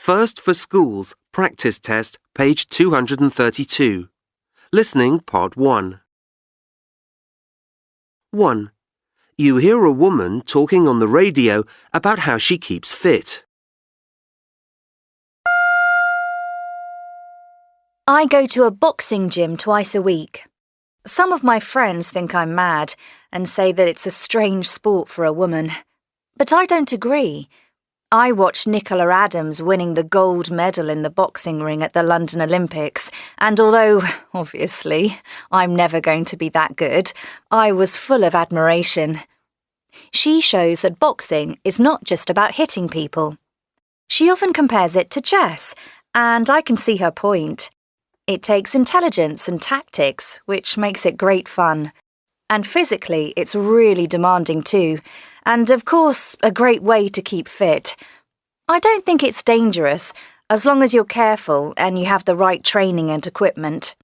First for Schools, Practice Test, page 232. Listening, Part 1. 1. You hear a woman talking on the radio about how she keeps fit. I go to a boxing gym twice a week. Some of my friends think I'm mad and say that it's a strange sport for a woman. But I don't agree. I watched Nicola Adams winning the gold medal in the boxing ring at the London Olympics, and although, obviously, I'm never going to be that good, I was full of admiration. She shows that boxing is not just about hitting people. She often compares it to chess, and I can see her point. It takes intelligence and tactics, which makes it great fun. And physically, it's really demanding too, and of course, a great way to keep fit. I don't think it's dangerous, as long as you're careful and you have the right training and equipment.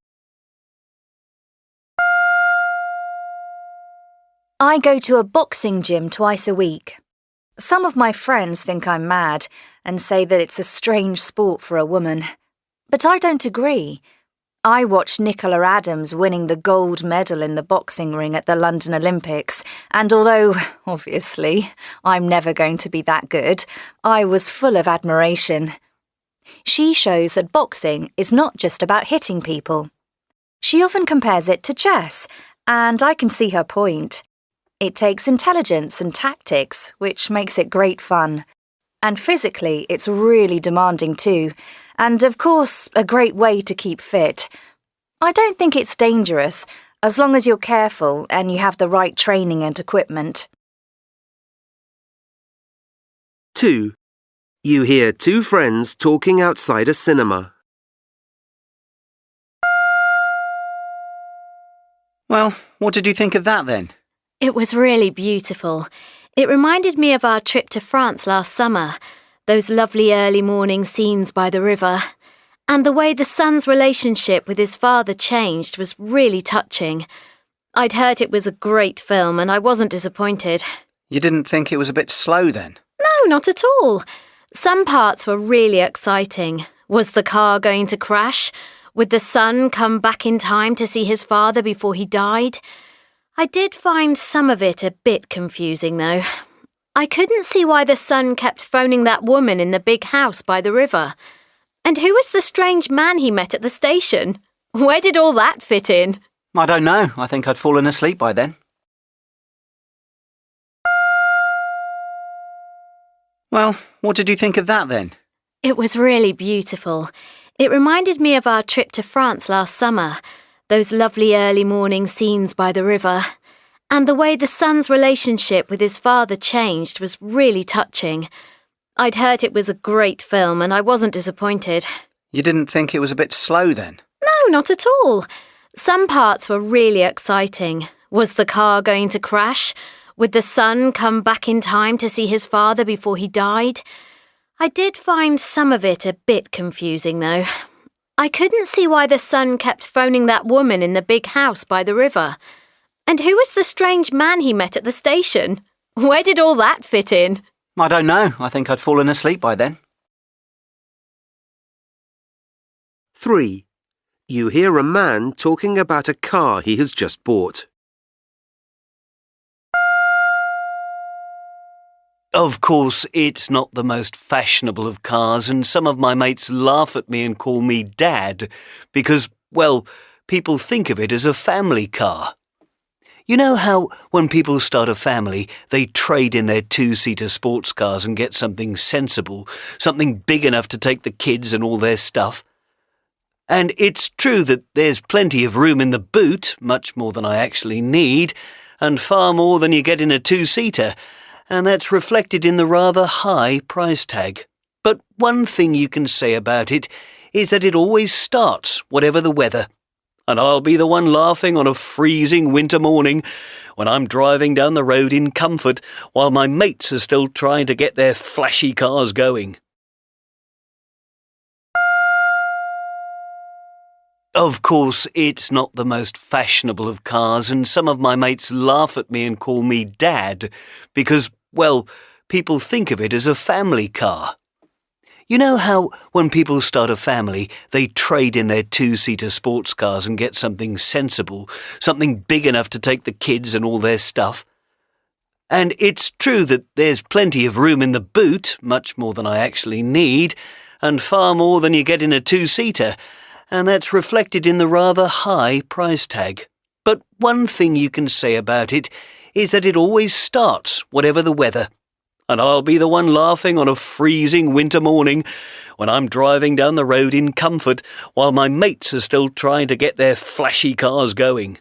I go to a boxing gym twice a week. Some of my friends think I'm mad and say that it's a strange sport for a woman. But I don't agree. I watched Nicola Adams winning the gold medal in the boxing ring at the London Olympics, and although, obviously, I'm never going to be that good, I was full of admiration. She shows that boxing is not just about hitting people. She often compares it to chess, and I can see her point. It takes intelligence and tactics, which makes it great fun. And physically, it's really demanding too, and of course, a great way to keep fit. I don't think it's dangerous, as long as you're careful and you have the right training and equipment. 2. You hear two friends talking outside a cinema. Well, what did you think of that then? It was really beautiful. It reminded me of our trip to France last summer, those lovely early morning scenes by the river. And the way the son's relationship with his father changed was really touching. I'd heard it was a great film and I wasn't disappointed. You didn't think it was a bit slow then? No, not at all. Some parts were really exciting. Was the car going to crash? Would the son come back in time to see his father before he died? I did find some of it a bit confusing, though. I couldn't see why the son kept phoning that woman in the big house by the river. And who was the strange man he met at the station? Where did all that fit in? I don't know. I think I'd fallen asleep by then. Well, what did you think of that then? It was really beautiful. It reminded me of our trip to France last summer, those lovely early morning scenes by the river. And the way the son's relationship with his father changed was really touching. I'd heard it was a great film and I wasn't disappointed. You didn't think it was a bit slow then? No, not at all. Some parts were really exciting. Was the car going to crash? Would the son come back in time to see his father before he died? I did find some of it a bit confusing, though. I couldn't see why the son kept phoning that woman in the big house by the river. And who was the strange man he met at the station? Where did all that fit in? I don't know. I think I'd fallen asleep by then. 3. You hear a man talking about a car he has just bought. Of course, it's not the most fashionable of cars, and some of my mates laugh at me and call me Dad because, well, people think of it as a family car. You know how when people start a family, they trade in their two-seater sports cars and get something sensible, something big enough to take the kids and all their stuff? And it's true that there's plenty of room in the boot, much more than I actually need, and far more than you get in a two-seater, and that's reflected in the rather high price tag. But one thing you can say about it is that it always starts, whatever the weather. And I'll be the one laughing on a freezing winter morning when I'm driving down the road in comfort while my mates are still trying to get their flashy cars going. Of course, it's not the most fashionable of cars, and some of my mates laugh at me and call me Dad because, well, people think of it as a family car. You know how when people start a family, they trade in their two-seater sports cars and get something sensible, something big enough to take the kids and all their stuff? And it's true that there's plenty of room in the boot, much more than I actually need, and far more than you get in a two-seater, and that's reflected in the rather high price tag. But one thing you can say about it is that it always starts, whatever the weather. And I'll be the one laughing on a freezing winter morning when I'm driving down the road in comfort while my mates are still trying to get their flashy cars going.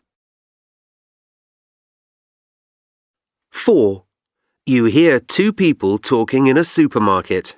4. You hear two people talking in a supermarket.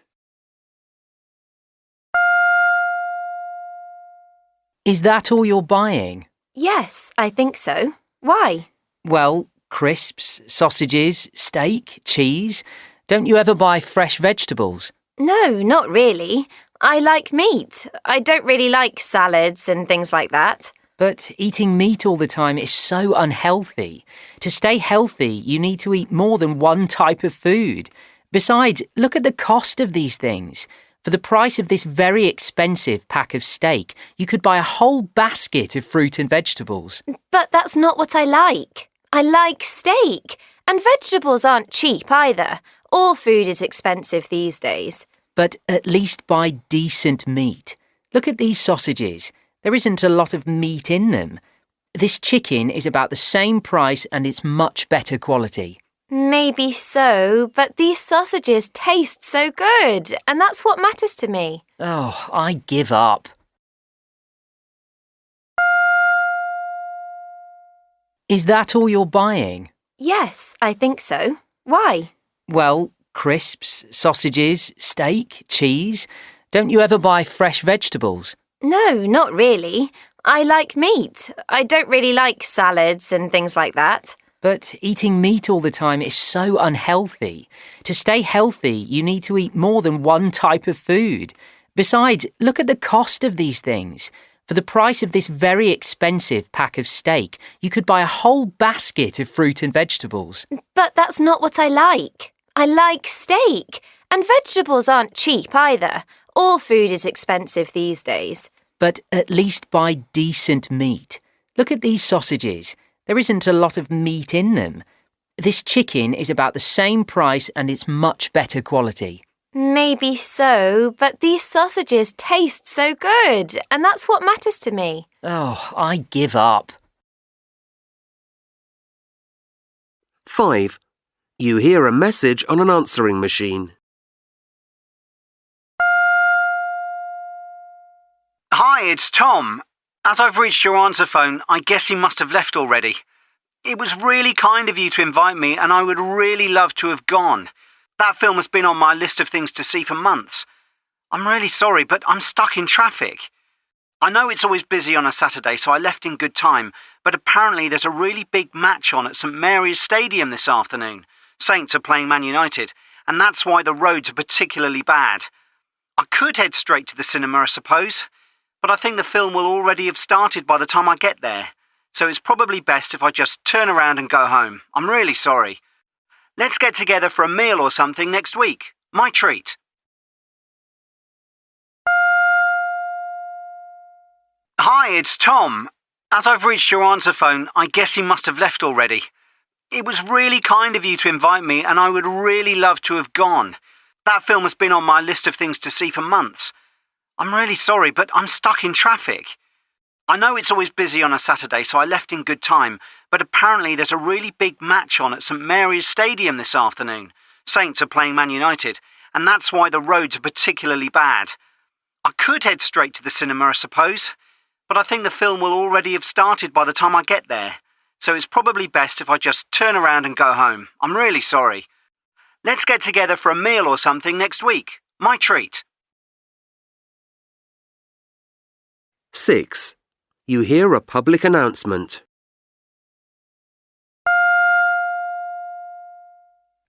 Is that all you're buying? Yes, I think so. Why? Well, crisps, sausages, steak, cheese. Don't you ever buy fresh vegetables? No, not really. I like meat. I don't really like salads and things like that. But eating meat all the time is so unhealthy. To stay healthy, you need to eat more than one type of food. Besides, look at the cost of these things. For the price of this very expensive pack of steak, you could buy a whole basket of fruit and vegetables. But that's not what I like. I like steak. And vegetables aren't cheap either. All food is expensive these days. But at least buy decent meat. Look at these sausages. There isn't a lot of meat in them. This chicken is about the same price and it's much better quality. Maybe so, but these sausages taste so good, and that's what matters to me. Oh, I give up. Is that all you're buying? Yes, I think so. Why? Well, crisps, sausages, steak, cheese. Don't you ever buy fresh vegetables? No, not really. I like meat. I don't really like salads and things like that. But eating meat all the time is so unhealthy. To stay healthy, you need to eat more than one type of food. Besides, look at the cost of these things. For the price of this very expensive pack of steak, you could buy a whole basket of fruit and vegetables. But that's not what I like. I like steak. And vegetables aren't cheap either. All food is expensive these days. But at least buy decent meat. Look at these sausages. There isn't a lot of meat in them. This chicken is about the same price and it's much better quality. Maybe so, but these sausages taste so good, and that's what matters to me. Oh, I give up. 5. You hear a message on an answering machine. Hi, it's Tom. As I've reached your answer phone, I guess he must have left already. It was really kind of you to invite me, and I would really love to have gone. That film has been on my list of things to see for months. I'm really sorry, but I'm stuck in traffic. I know it's always busy on a Saturday, so I left in good time, but apparently there's a really big match on at St Mary's Stadium this afternoon. Saints are playing Man United, and that's why the roads are particularly bad. I could head straight to the cinema, I suppose, but I think the film will already have started by the time I get there, so it's probably best if I just turn around and go home. I'm really sorry. Let's get together for a meal or something next week. My treat. Hi, it's Tom. As I've reached your answer phone, I guess he must have left already. It was really kind of you to invite me, and I would really love to have gone. That film has been on my list of things to see for months. I'm really sorry, but I'm stuck in traffic. I know it's always busy on a Saturday, so I left in good time, but apparently there's a really big match on at St Mary's Stadium this afternoon. Saints are playing Man United, and that's why the roads are particularly bad. I could head straight to the cinema, I suppose, but I think the film will already have started by the time I get there, so it's probably best if I just turn around and go home. I'm really sorry. Let's get together for a meal or something next week. My treat. 6. You hear a public announcement.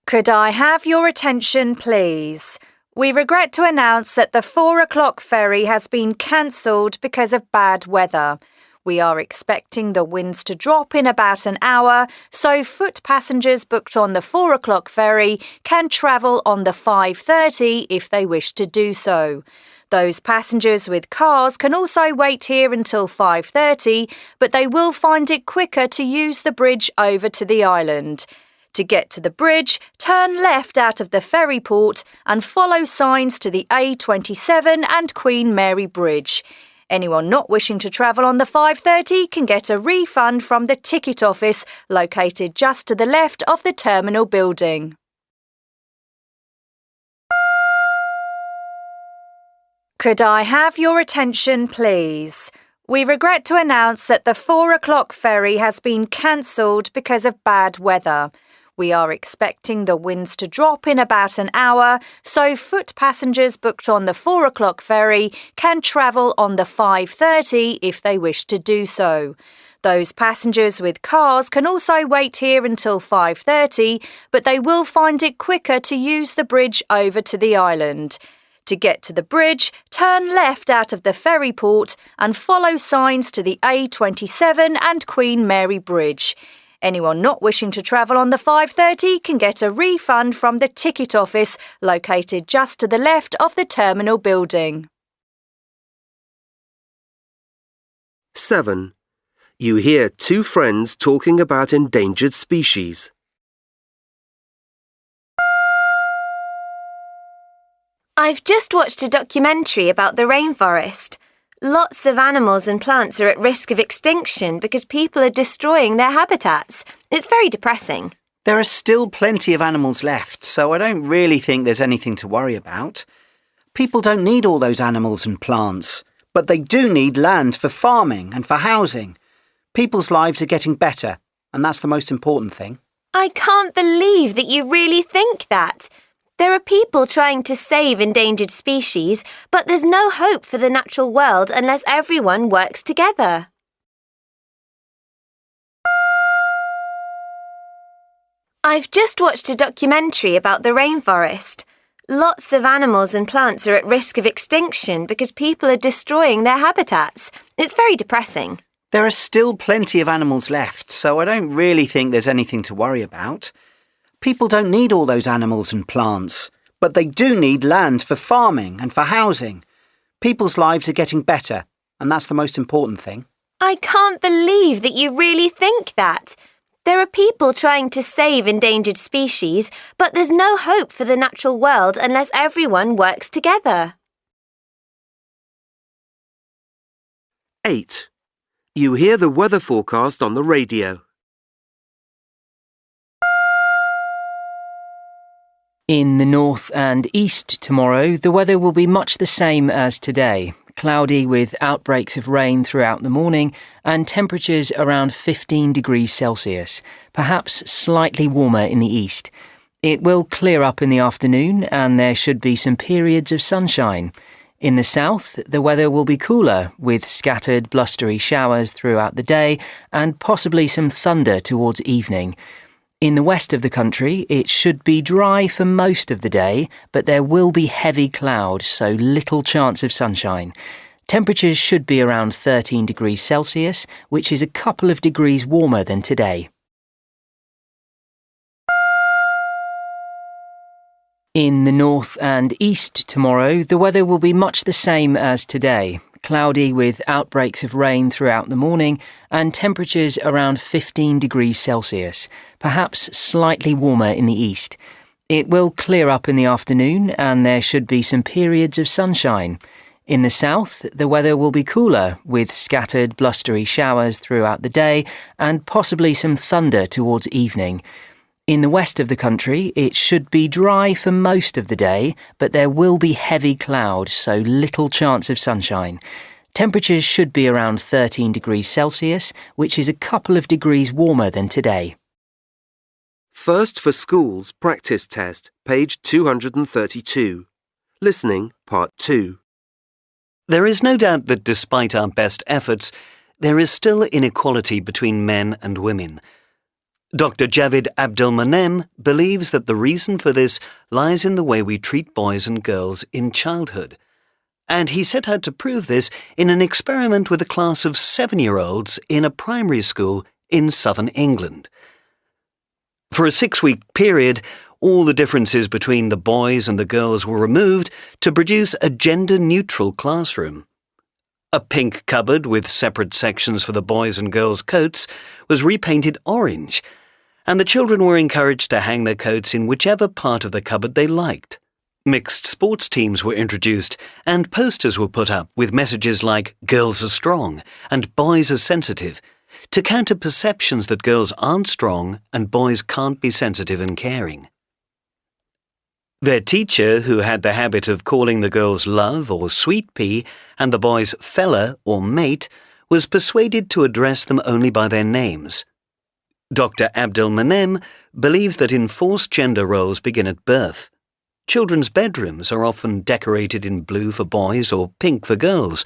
Could I have your attention, please? We regret to announce that the 4 o'clock ferry has been cancelled because of bad weather. We are expecting the winds to drop in about an hour, so foot passengers booked on the 4 o'clock ferry can travel on the 5:30 if they wish to do so. Those passengers with cars can also wait here until 5:30, but they will find it quicker to use the bridge over to the island. To get to the bridge, turn left out of the ferry port and follow signs to the A27 and Queen Mary Bridge. Anyone not wishing to travel on the 5:30 can get a refund from the ticket office located just to the left of the terminal building. Could I have your attention, please? We regret to announce that the 4 o'clock ferry has been cancelled because of bad weather. We are expecting the winds to drop in about an hour, so foot passengers booked on the 4 o'clock ferry can travel on the 5:30 if they wish to do so. Those passengers with cars can also wait here until 5:30, but they will find it quicker to use the bridge over to the island. To get to the bridge, turn left out of the ferry port and follow signs to the A27 and Queen Mary Bridge. Anyone not wishing to travel on the 5:30 can get a refund from the ticket office located just to the left of the terminal building. 7. You hear two friends talking about endangered species. I've just watched a documentary about the rainforest. Lots of animals and plants are at risk of extinction because people are destroying their habitats. It's very depressing. There are still plenty of animals left, so I don't really think there's anything to worry about. People don't need all those animals and plants, but they do need land for farming and for housing. People's lives are getting better, and that's the most important thing. I can't believe that you really think that. There are people trying to save endangered species, but there's no hope for the natural world unless everyone works together. I've just watched a documentary about the rainforest. Lots of animals and plants are at risk of extinction because people are destroying their habitats. It's very depressing. There are still plenty of animals left, so I don't really think there's anything to worry about. People don't need all those animals and plants, but they do need land for farming and for housing. People's lives are getting better, and that's the most important thing. I can't believe that you really think that. There are people trying to save endangered species, but there's no hope for the natural world unless everyone works together. 8. You hear the weather forecast on the radio. In the north and east tomorrow, the weather will be much the same as today. Cloudy with outbreaks of rain throughout the morning and temperatures around 15 degrees Celsius, perhaps slightly warmer in the east. It will clear up in the afternoon and there should be some periods of sunshine. In the south, the weather will be cooler with scattered blustery showers throughout the day and possibly some thunder towards evening. In the west of the country, it should be dry for most of the day, but there will be heavy cloud, so little chance of sunshine. Temperatures should be around 13 degrees Celsius, which is a couple of degrees warmer than today. In the north and east tomorrow, the weather will be much the same as today. Cloudy with outbreaks of rain throughout the morning and temperatures around 15 degrees Celsius, perhaps slightly warmer in the east. It will clear up in the afternoon and there should be some periods of sunshine. In the south, the weather will be cooler with scattered blustery showers throughout the day and possibly some thunder towards evening. In the west of the country, it should be dry for most of the day, but there will be heavy cloud, so little chance of sunshine. Temperatures should be around 13 degrees Celsius, which is a couple of degrees warmer than today. First for Schools Practice Test, page 232. Listening, part 2. There is no doubt that despite our best efforts, there is still inequality between men and women. Dr. Javid Abdelmanem believes that the reason for this lies in the way we treat boys and girls in childhood. and he set out to prove this in an experiment with a class of 7-year-olds in a primary school in southern England. For a 6-week period, all the differences between the boys and the girls were removed to produce a gender-neutral classroom. A pink cupboard with separate sections for the boys' and girls' coats was repainted orange, and the children were encouraged to hang their coats in whichever part of the cupboard they liked. Mixed sports teams were introduced, and posters were put up with messages like "Girls are strong" and "Boys are sensitive," to counter perceptions that girls aren't strong and boys can't be sensitive and caring. Their teacher, who had the habit of calling the girls love or sweet pea and the boys fella or mate, was persuaded to address them only by their names. Dr. Abdel Manem believes that enforced gender roles begin at birth. Children's bedrooms are often decorated in blue for boys or pink for girls,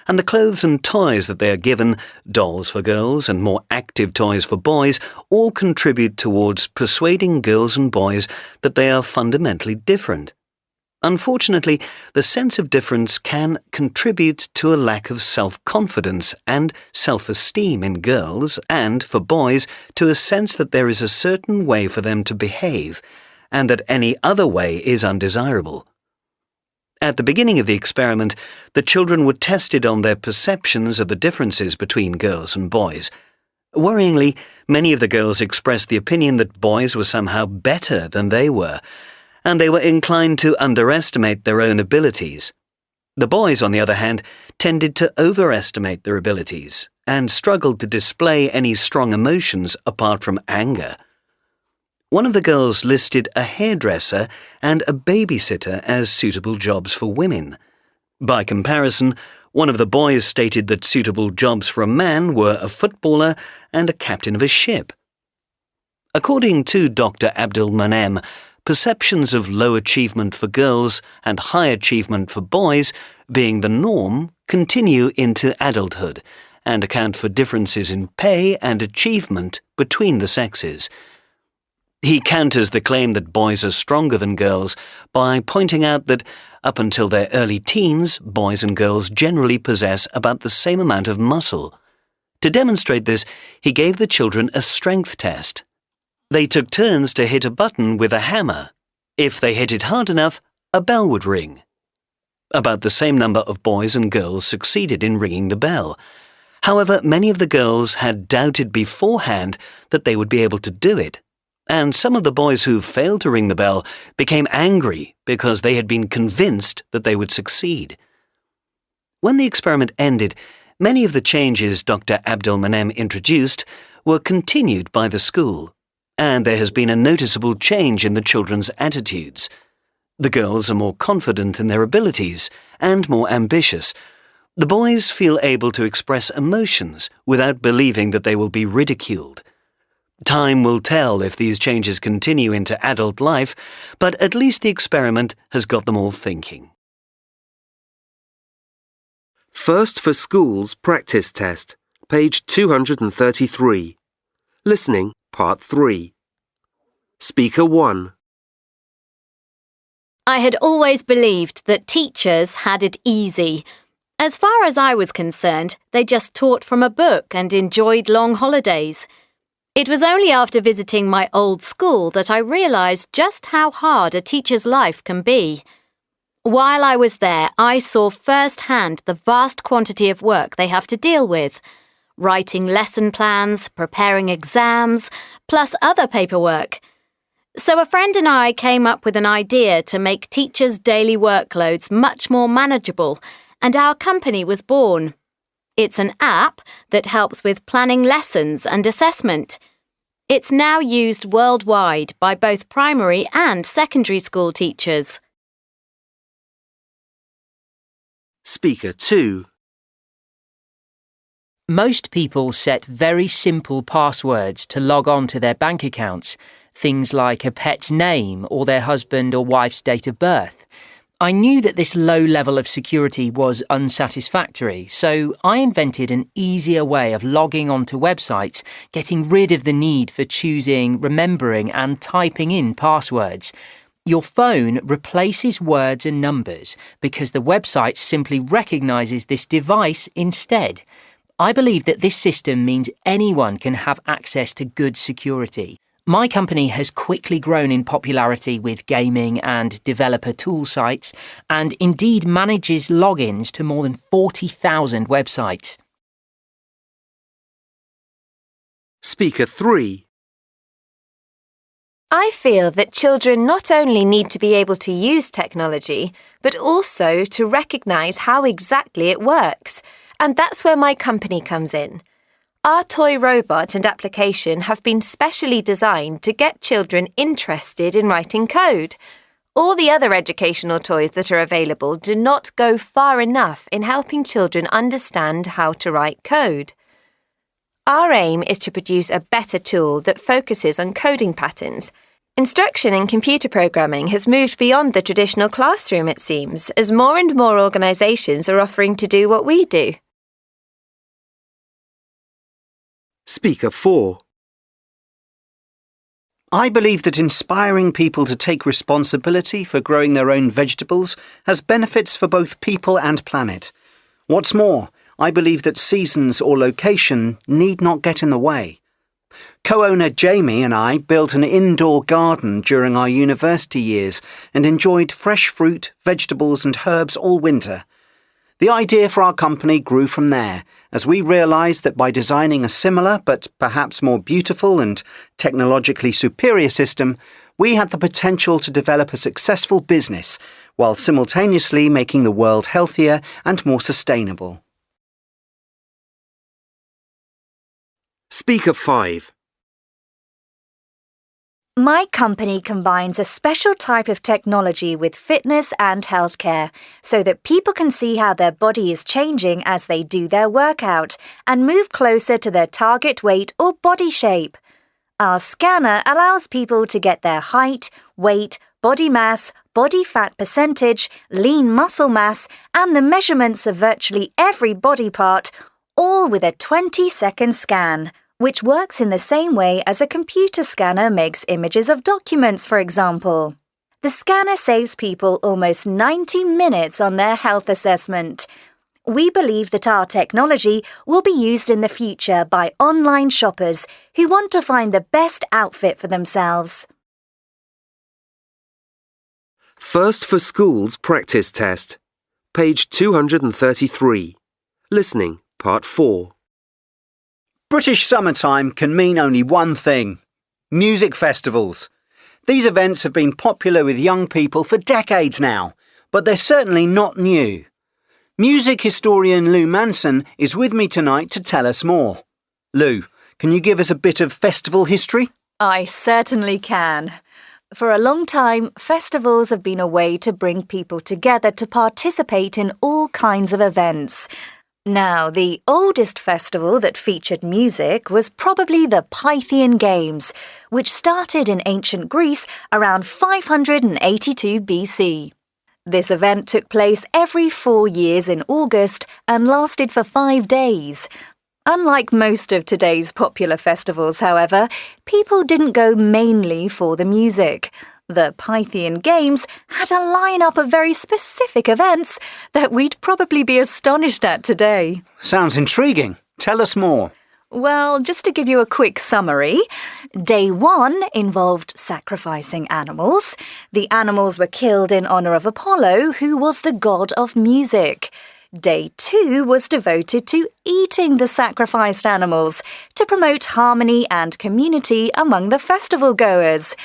and the clothes and toys that they are given, dolls for girls and more active toys for boys, all contribute towards persuading girls and boys that they are fundamentally different. Unfortunately, the sense of difference can contribute to a lack of self-confidence and self-esteem in girls and, for boys, to a sense that there is a certain way for them to behave and that any other way is undesirable. At the beginning of the experiment, the children were tested on their perceptions of the differences between girls and boys. Worryingly, many of the girls expressed the opinion that boys were somehow better than they were, and they were inclined to underestimate their own abilities. The boys, on the other hand, tended to overestimate their abilities and struggled to display any strong emotions apart from anger. One of the girls listed a hairdresser and a babysitter as suitable jobs for women. By comparison, one of the boys stated that suitable jobs for a man were a footballer and a captain of a ship. According to Dr. Abdel Manem, perceptions of low achievement for girls and high achievement for boys, being the norm, continue into adulthood and account for differences in pay and achievement between the sexes. He counters the claim that boys are stronger than girls by pointing out that, up until their early teens, boys and girls generally possess about the same amount of muscle. To demonstrate this, he gave the children a strength test. They took turns to hit a button with a hammer. If they hit it hard enough, a bell would ring. About the same number of boys and girls succeeded in ringing the bell. However, many of the girls had doubted beforehand that they would be able to do it, and some of the boys who failed to ring the bell became angry because they had been convinced that they would succeed. When the experiment ended, many of the changes Dr. Abdel Manem introduced were continued by the school, and there has been a noticeable change in the children's attitudes. The girls are more confident in their abilities and more ambitious. The boys feel able to express emotions without believing that they will be ridiculed. Time will tell if these changes continue into adult life, but at least the experiment has got them all thinking. First for Schools Practice Test, page 233. Listening, Part 3. Speaker 1. I had always believed that teachers had it easy. As far as I was concerned, they just taught from a book and enjoyed long holidays. It was only after visiting my old school that I realised just how hard a teacher's life can be. While I was there, I saw firsthand the vast quantity of work they have to deal with. Writing lesson plans, preparing exams, plus other paperwork. So a friend and I came up with an idea to make teachers' daily workloads much more manageable, and our company was born. It's an app that helps with planning lessons and assessment. It's now used worldwide by both primary and secondary school teachers. Speaker 2. Most people set very simple passwords to log on to their bank accounts, things like a pet's name or their husband or wife's date of birth. I knew that this low level of security was unsatisfactory, so I invented an easier way of logging onto websites, getting rid of the need for choosing, remembering and typing in passwords. Your phone replaces words and numbers because the website simply recognises this device instead. I believe that this system means anyone can have access to good security. My company has quickly grown in popularity with gaming and developer tool sites, and indeed manages logins to more than 40,000 websites. Speaker 3. I feel that children not only need to be able to use technology, but also to recognise how exactly it works. And that's where my company comes in. Our toy robot and application have been specially designed to get children interested in writing code. All the other educational toys that are available do not go far enough in helping children understand how to write code. Our aim is to produce a better tool that focuses on coding patterns. Instruction in computer programming has moved beyond the traditional classroom, it seems, as more and more organisations are offering to do what we do. Speaker 4. I believe that inspiring people to take responsibility for growing their own vegetables has benefits for both people and planet. What's more, I believe that seasons or location need not get in the way. Co-owner Jamie and I built an indoor garden during our university years and enjoyed fresh fruit, vegetables and herbs all winter. The idea for our company grew from there, as we realised that by designing a similar but perhaps more beautiful and technologically superior system, we had the potential to develop a successful business while simultaneously making the world healthier and more sustainable. Speaker 5. My company combines a special type of technology with fitness and healthcare so that people can see how their body is changing as they do their workout and move closer to their target weight or body shape. Our scanner allows people to get their height, weight, body mass, body fat percentage, lean muscle mass, and the measurements of virtually every body part, all with a 20-second scan, which works in the same way as a computer scanner makes images of documents, for example. The scanner saves people almost 90 minutes on their health assessment. We believe that our technology will be used in the future by online shoppers who want to find the best outfit for themselves. First for Schools practice test. Page 233. Listening, Part 4. British summertime can mean only one thing: music festivals. These events have been popular with young people for decades now, but they're certainly not new. Music historian Lou Manson is with me tonight to tell us more. Lou, can you give us a bit of festival history? I certainly can. For a long time, festivals have been a way to bring people together to participate in all kinds of events. Now, the oldest festival that featured music was probably the Pythian Games, which started in ancient Greece around 582 BC. This event took place every 4 years in August and lasted for 5 days. Unlike most of today's popular festivals, however, people didn't go mainly for the music. The Pythian Games had a lineup of very specific events that we'd probably be astonished at today. Sounds intriguing. Tell us more. Well, just to give you a quick summary, Day 1 involved sacrificing animals. The animals were killed in honour of Apollo, who was the god of music. Day 2 was devoted to eating the sacrificed animals to promote harmony and community among the festival goers.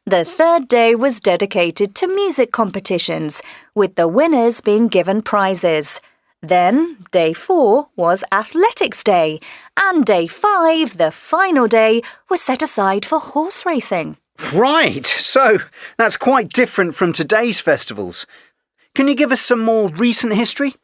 The third day was dedicated to music competitions, with the winners being given prizes. Then, Day 4 was Athletics Day, and Day 5, the final day, was set aside for horse racing. Right, so that's quite different from today's festivals. Can you give us some more recent history?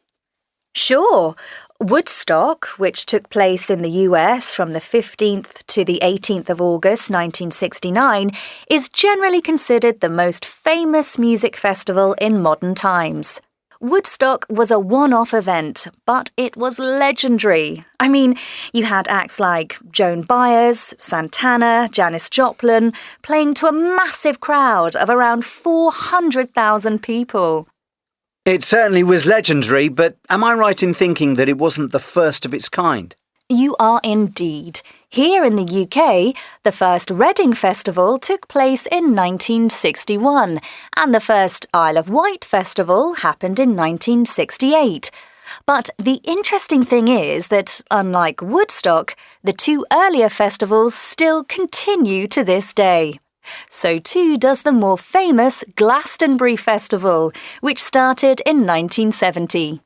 Sure. Woodstock, which took place in the US from the 15th to the 18th of August 1969, is generally considered the most famous music festival in modern times. Woodstock was a one-off event, but it was legendary. I mean, you had acts like Joan Baez, Santana, Janis Joplin playing to a massive crowd of around 400,000 people. It certainly was legendary, but am I right in thinking that it wasn't the first of its kind? You are indeed. Here in the UK, the first Reading Festival took place in 1961, and the first Isle of Wight Festival happened in 1968. But the interesting thing is that, unlike Woodstock, the two earlier festivals still continue to this day. So too does the more famous Glastonbury Festival, which started in 1970.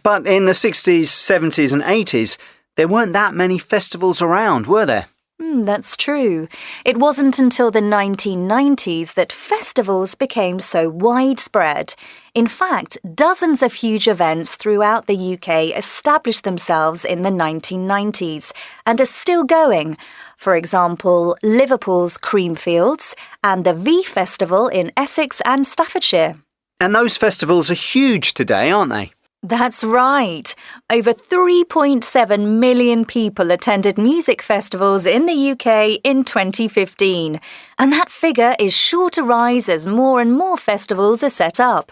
But in the 60s, 70s and 80s, there weren't that many festivals around, were there? That's true. It wasn't until the 1990s that festivals became so widespread. In fact, dozens of huge events throughout the UK established themselves in the 1990s and are still going. For example, Liverpool's Creamfields and the V Festival in Essex and Staffordshire. And those festivals are huge today, aren't they? That's right. Over 3.7 million people attended music festivals in the UK in 2015, and that figure is sure to rise as more and more festivals are set up.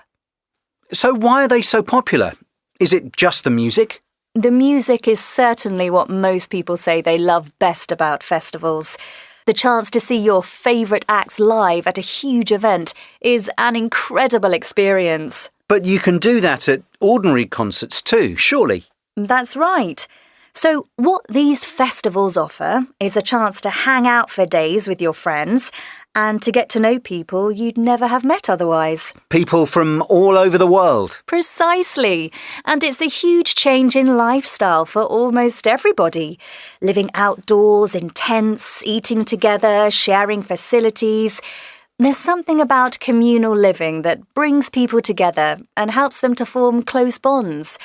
So why are they so popular? Is it just the music? The music is certainly what most people say they love best about festivals. The chance to see your favourite acts live at a huge event is an incredible experience. But you can do that at ordinary concerts too, surely? That's right. So what these festivals offer is a chance to hang out for days with your friends and to get to know people you'd never have met otherwise. People from all over the world. Precisely. And it's a huge change in lifestyle for almost everybody. Living outdoors in tents, eating together, sharing facilities. There's something about communal living that brings people together and helps them to form close bonds.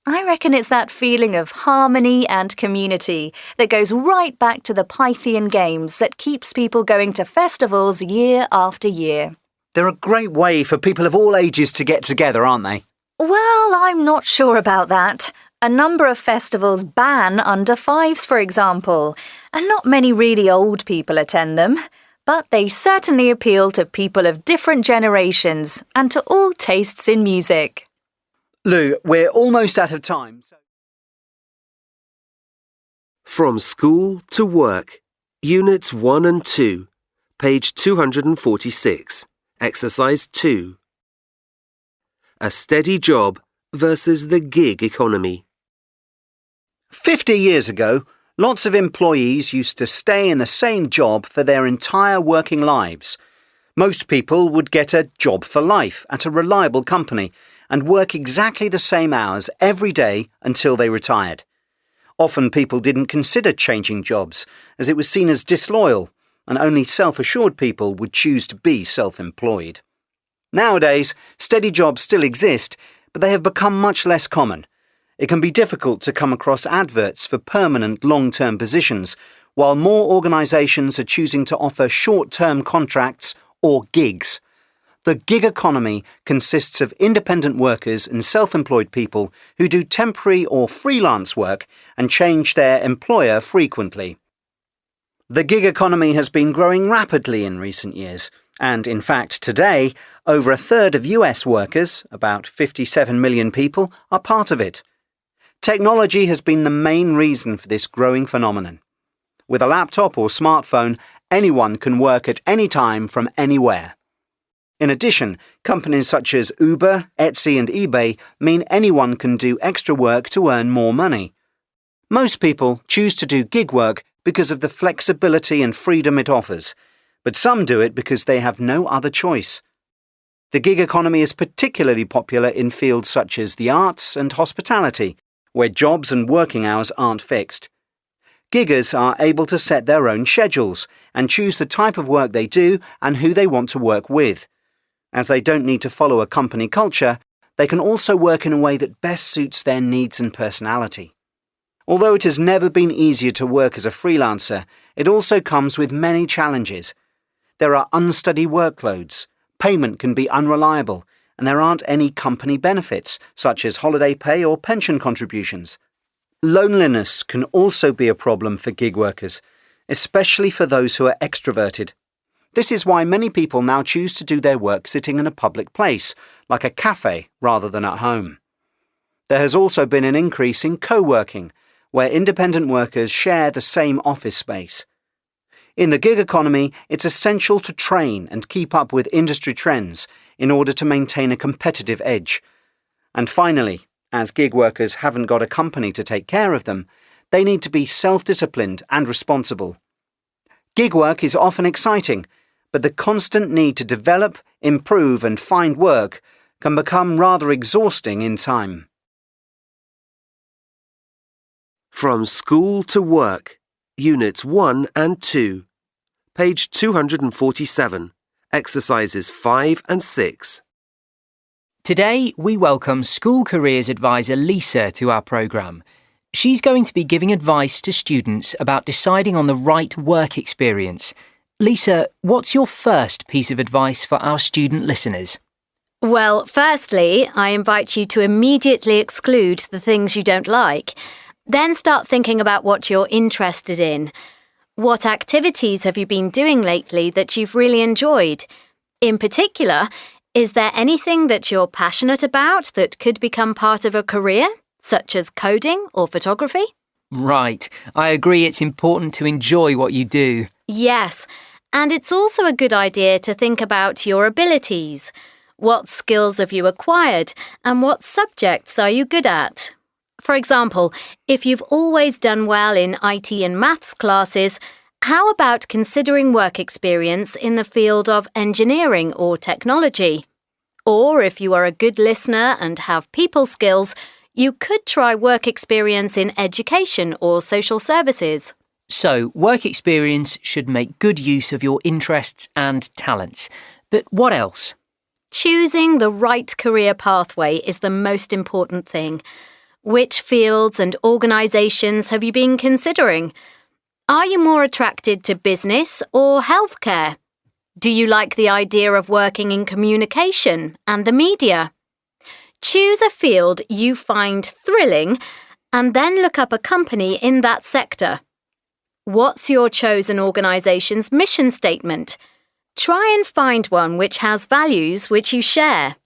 I reckon it's that feeling of harmony and community that goes right back to the Pythian Games that keeps people going to festivals year after year. They're a great way for people of all ages to get together, aren't they? Well, I'm not sure about that. A number of festivals ban under fives, for example, and not many really old people attend them. But they certainly appeal to people of different generations and to all tastes in music. Lou, we're almost out of time. From School to Work, Units 1 and 2, page 246, Exercise 2. A steady job versus the gig economy. 50 years ago, lots of employees used to stay in the same job for their entire working lives. Most people would get a job for life at a reliable company and work exactly the same hours every day until they retired. Often people didn't consider changing jobs as it was seen as disloyal, and only self-assured people would choose to be self-employed. Nowadays, steady jobs still exist, but they have become much less common. It can be difficult to come across adverts for permanent long-term positions, while more organisations are choosing to offer short-term contracts or gigs. The gig economy consists of independent workers and self-employed people who do temporary or freelance work and change their employer frequently. The gig economy has been growing rapidly in recent years, and in fact today, over a third of US workers, about 57 million people, are part of it. Technology has been the main reason for this growing phenomenon. With a laptop or smartphone, anyone can work at any time from anywhere. In addition, companies such as Uber, Etsy and eBay mean anyone can do extra work to earn more money. Most people choose to do gig work because of the flexibility and freedom it offers, but some do it because they have no other choice. The gig economy is particularly popular in fields such as the arts and hospitality, where jobs and working hours aren't fixed. Giggers are able to set their own schedules and choose the type of work they do and who they want to work with. As they don't need to follow a company culture, they can also work in a way that best suits their needs and personality. Although it has never been easier to work as a freelancer, it also comes with many challenges. There are unsteady workloads, payment can be unreliable, and there aren't any company benefits, such as holiday pay or pension contributions. Loneliness can also be a problem for gig workers, especially for those who are extroverted. This is why many people now choose to do their work sitting in a public place, like a cafe, rather than at home. There has also been an increase in co-working, where independent workers share the same office space. In the gig economy, it's essential to train and keep up with industry trends in order to maintain a competitive edge. And finally, as gig workers haven't got a company to take care of them, they need to be self-disciplined and responsible. Gig work is often exciting, but the constant need to develop, improve and find work can become rather exhausting in time. From School to Work, Units 1 and 2, page 247, exercises 5 and 6. Today, we welcome School Careers Advisor Lisa to our programme. She's going to be giving advice to students about deciding on the right work experience. Lisa, what's your first piece of advice for our student listeners? Well, firstly, I invite you to immediately exclude the things you don't like. Then start thinking about what you're interested in. What activities have you been doing lately that you've really enjoyed? In particular, is there anything that you're passionate about that could become part of a career, such as coding or photography? Right. I agree it's important to enjoy what you do. Yes, and it's also a good idea to think about your abilities. What skills have you acquired and what subjects are you good at? For example, if you've always done well in IT and maths classes, how about considering work experience in the field of engineering or technology? Or if you are a good listener and have people skills, you could try work experience in education or social services. So, work experience should make good use of your interests and talents. But what else? Choosing the right career pathway is the most important thing. Which fields and organisations have you been considering? Are you more attracted to business or healthcare? Do you like the idea of working in communication and the media? Choose a field you find thrilling and then look up a company in that sector. What's your chosen organisation's mission statement? Try and find one which has values which you share.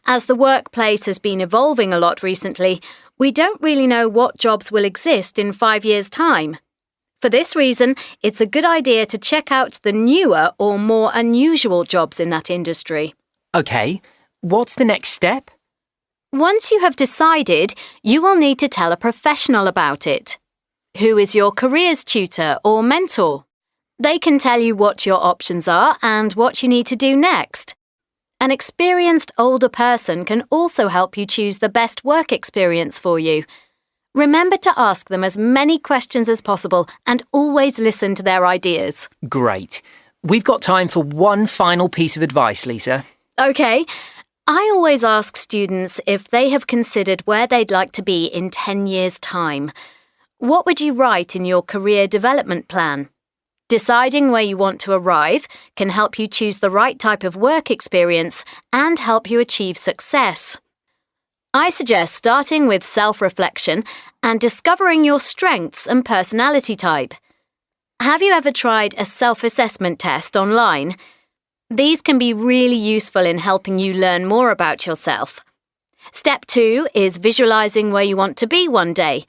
As the workplace has been evolving a lot recently, we don't really know what jobs will exist in 5 years' time. For this reason, it's a good idea to check out the newer or more unusual jobs in that industry. OK, what's the next step? Once you have decided, you will need to tell a professional about it. Who is your careers tutor or mentor? They can tell you what your options are and what you need to do next. An experienced older person can also help you choose the best work experience for you. Remember to ask them as many questions as possible and always listen to their ideas. Great. We've got time for one final piece of advice, Lisa. OK. I always ask students if they have considered where they'd like to be in 10 years' time. What would you write in your career development plan? Deciding where you want to arrive can help you choose the right type of work experience and help you achieve success. I suggest starting with self-reflection and discovering your strengths and personality type. Have you ever tried a self-assessment test online? These can be really useful in helping you learn more about yourself. Step 2 is visualizing where you want to be one day.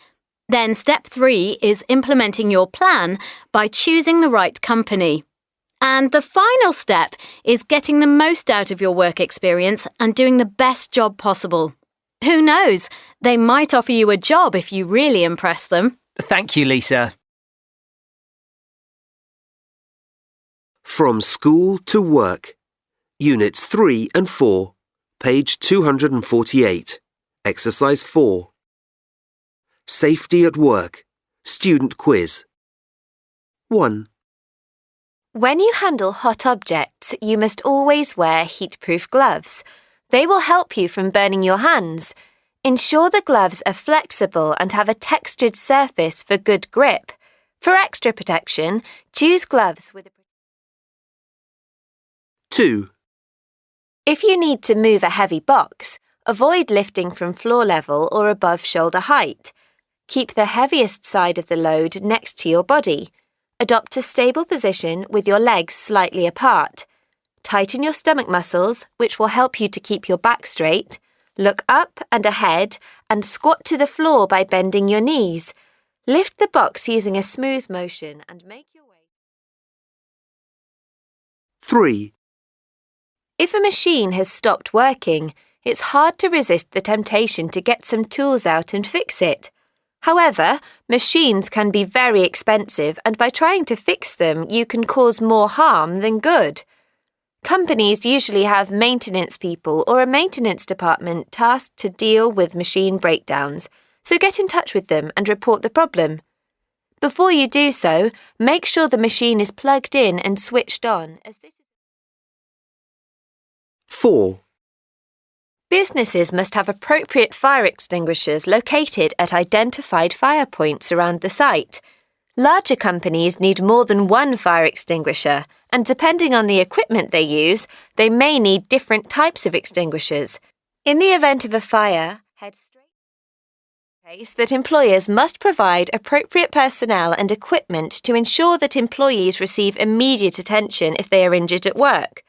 Then step 3 is implementing your plan by choosing the right company. And the final step is getting the most out of your work experience and doing the best job possible. Who knows? They might offer you a job if you really impress them. Thank you, Lisa. From School to Work, Units 3 and 4, page 248, exercise 4. Safety at Work, Student Quiz. 1. When you handle hot objects, you must always wear heat-proof gloves. They will help you from burning your hands. Ensure the gloves are flexible and have a textured surface for good grip. For extra protection, choose gloves with a... 2. If you need to move a heavy box, avoid lifting from floor level or above shoulder height. Keep the heaviest side of the load next to your body. Adopt a stable position with your legs slightly apart. Tighten your stomach muscles, which will help you to keep your back straight. Look up and ahead and squat to the floor by bending your knees. Lift the box using a smooth motion and make your way. 3. If a machine has stopped working, it's hard to resist the temptation to get some tools out and fix it. However, machines can be very expensive, and by trying to fix them, you can cause more harm than good. Companies usually have maintenance people or a maintenance department tasked to deal with machine breakdowns, so get in touch with them and report the problem. Before you do so, make sure the machine is plugged in and switched on, as this is 4. Businesses must have appropriate fire extinguishers located at identified fire points around the site. Larger companies need more than one fire extinguisher, and depending on the equipment they use, they may need different types of extinguishers. In the event of a fire, head straight to the case that employers must provide appropriate personnel and equipment to ensure that employees receive immediate attention if they are injured at work.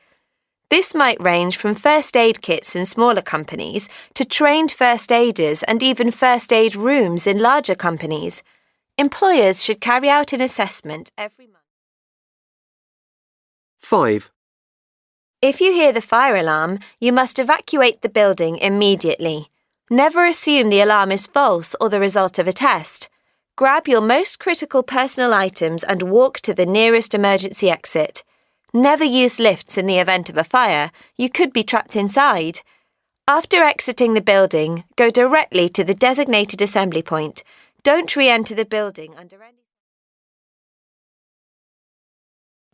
This might range from first aid kits in smaller companies to trained first aiders and even first aid rooms in larger companies. Employers should carry out an assessment every month. 5. If you hear the fire alarm, you must evacuate the building immediately. Never assume the alarm is false or the result of a test. Grab your most critical personal items and walk to the nearest emergency exit. Never use lifts in the event of a fire. You could be trapped inside. After exiting the building, go directly to the designated assembly point. Don't re-enter the building under any...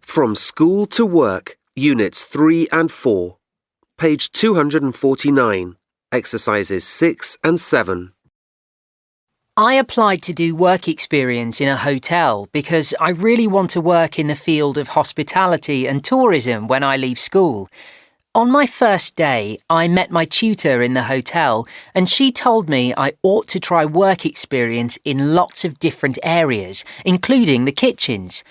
From School to Work, Units 3 and 4. Page 249. Exercises 6 and 7. I applied to do work experience in a hotel because I really want to work in the field of hospitality and tourism when I leave school. On my first day, I met my tutor in the hotel and she told me I ought to try work experience in lots of different areas, including the kitchens.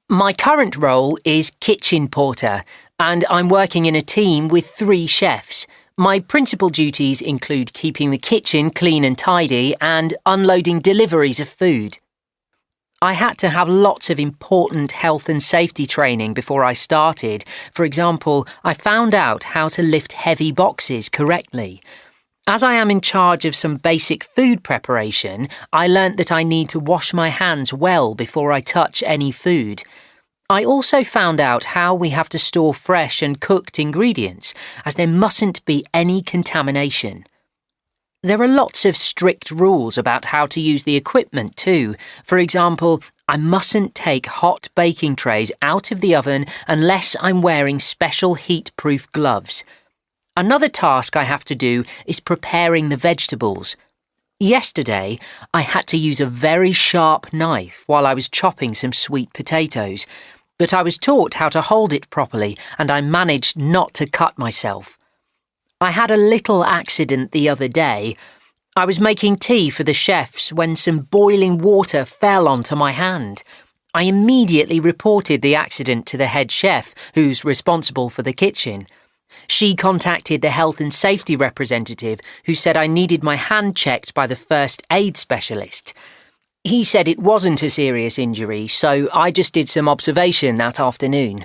My current role is kitchen porter and I'm working in a team with 3 chefs. My principal duties include keeping the kitchen clean and tidy and unloading deliveries of food. I had to have lots of important health and safety training before I started. For example, I found out how to lift heavy boxes correctly. As I am in charge of some basic food preparation, I learnt that I need to wash my hands well before I touch any food. I also found out how we have to store fresh and cooked ingredients, as there mustn't be any contamination. There are lots of strict rules about how to use the equipment too. For example, I mustn't take hot baking trays out of the oven unless I'm wearing special heat-proof gloves. Another task I have to do is preparing the vegetables. Yesterday, I had to use a very sharp knife while I was chopping some sweet potatoes, but I was taught how to hold it properly and I managed not to cut myself. I had a little accident the other day. I was making tea for the chefs when some boiling water fell onto my hand. I immediately reported the accident to the head chef, who's responsible for the kitchen. She contacted the health and safety representative, who said I needed my hand checked by the first aid specialist. He said it wasn't a serious injury, so I just did some observation that afternoon.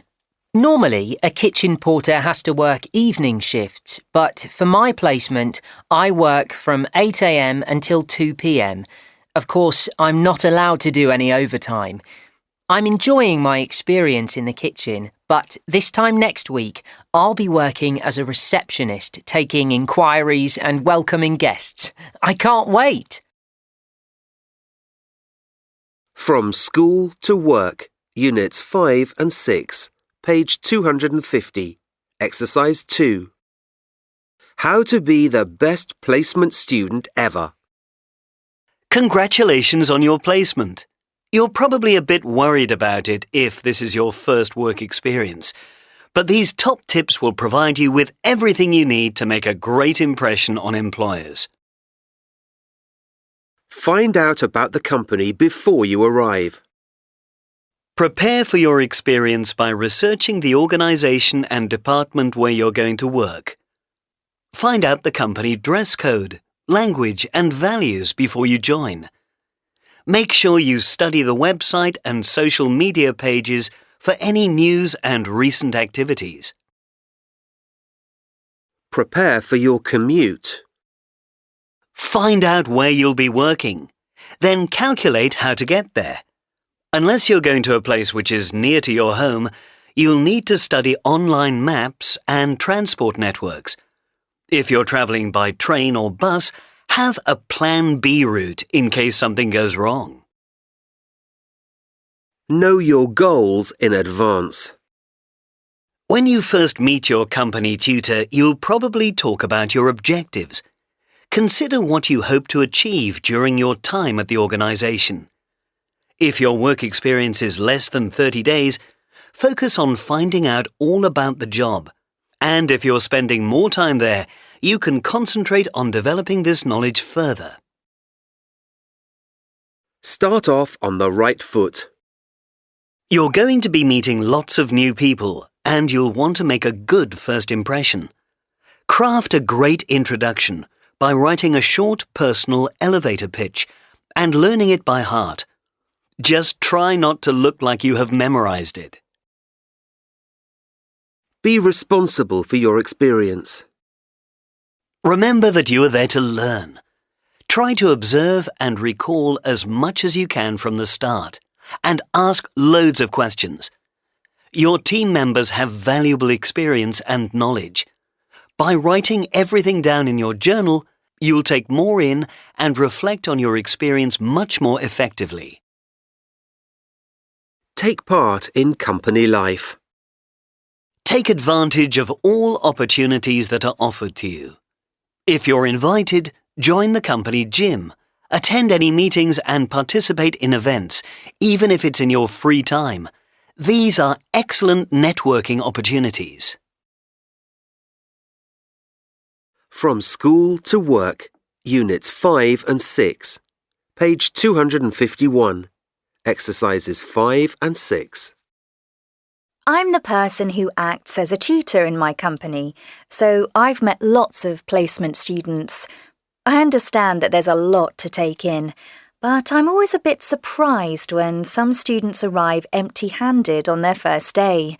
Normally, a kitchen porter has to work evening shifts, but for my placement, I work from 8 a.m. until 2 p.m. Of course, I'm not allowed to do any overtime. I'm enjoying my experience in the kitchen, but this time next week, I'll be working as a receptionist, taking inquiries and welcoming guests. I can't wait! From School to Work, Units 5 and 6. Page 250. Exercise 2. How to be the best placement student ever. Congratulations on your placement. You're probably a bit worried about it if this is your first work experience. But these top tips will provide you with everything you need to make a great impression on employers. Find out about the company before you arrive. Prepare for your experience by researching the organisation and department where you're going to work. Find out the company dress code, language and values before you join. Make sure you study the website and social media pages for any news and recent activities. Prepare for your commute. Find out where you'll be working. Then calculate how to get there. Unless you're going to a place which is near to your home, you'll need to study online maps and transport networks. If you're travelling by train or bus, have a Plan B route in case something goes wrong. Know your goals in advance. When you first meet your company tutor, you'll probably talk about your objectives. Consider what you hope to achieve during your time at the organisation. If your work experience is less than 30 days, focus on finding out all about the job. And if you're spending more time there, you can concentrate on developing this knowledge further. Start off on the right foot. You're going to be meeting lots of new people, and you'll want to make a good first impression. Craft a great introduction by writing a short personal elevator pitch and learning it by heart. Just try not to look like you have memorized it. Be responsible for your experience. Remember that you are there to learn. Try to observe and recall as much as you can from the start, and ask loads of questions. Your team members have valuable experience and knowledge. By writing everything down in your journal, you'll take more in and reflect on your experience much more effectively. Take part in company life. Take advantage of all opportunities that are offered to you. If you're invited, join the company gym, attend any meetings and participate in events, even if it's in your free time. These are excellent networking opportunities. From School to Work, Units 5 and 6, page 251, exercises 5 and 6. I'm the person who acts as a tutor in my company, so I've met lots of placement students. I understand that there's a lot to take in, but I'm always a bit surprised when some students arrive empty-handed on their first day.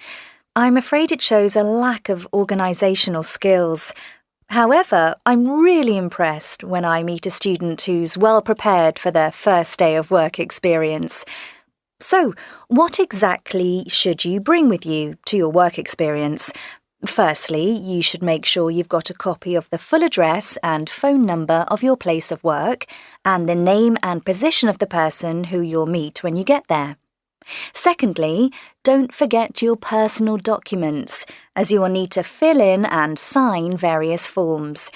I'm afraid it shows a lack of organisational skills. However, I'm really impressed when I meet a student who's well prepared for their first day of work experience. So, what exactly should you bring with you to your work experience? Firstly, you should make sure you've got a copy of the full address and phone number of your place of work and the name and position of the person who you'll meet when you get there. Secondly, don't forget your personal documents, as you will need to fill in and sign various forms.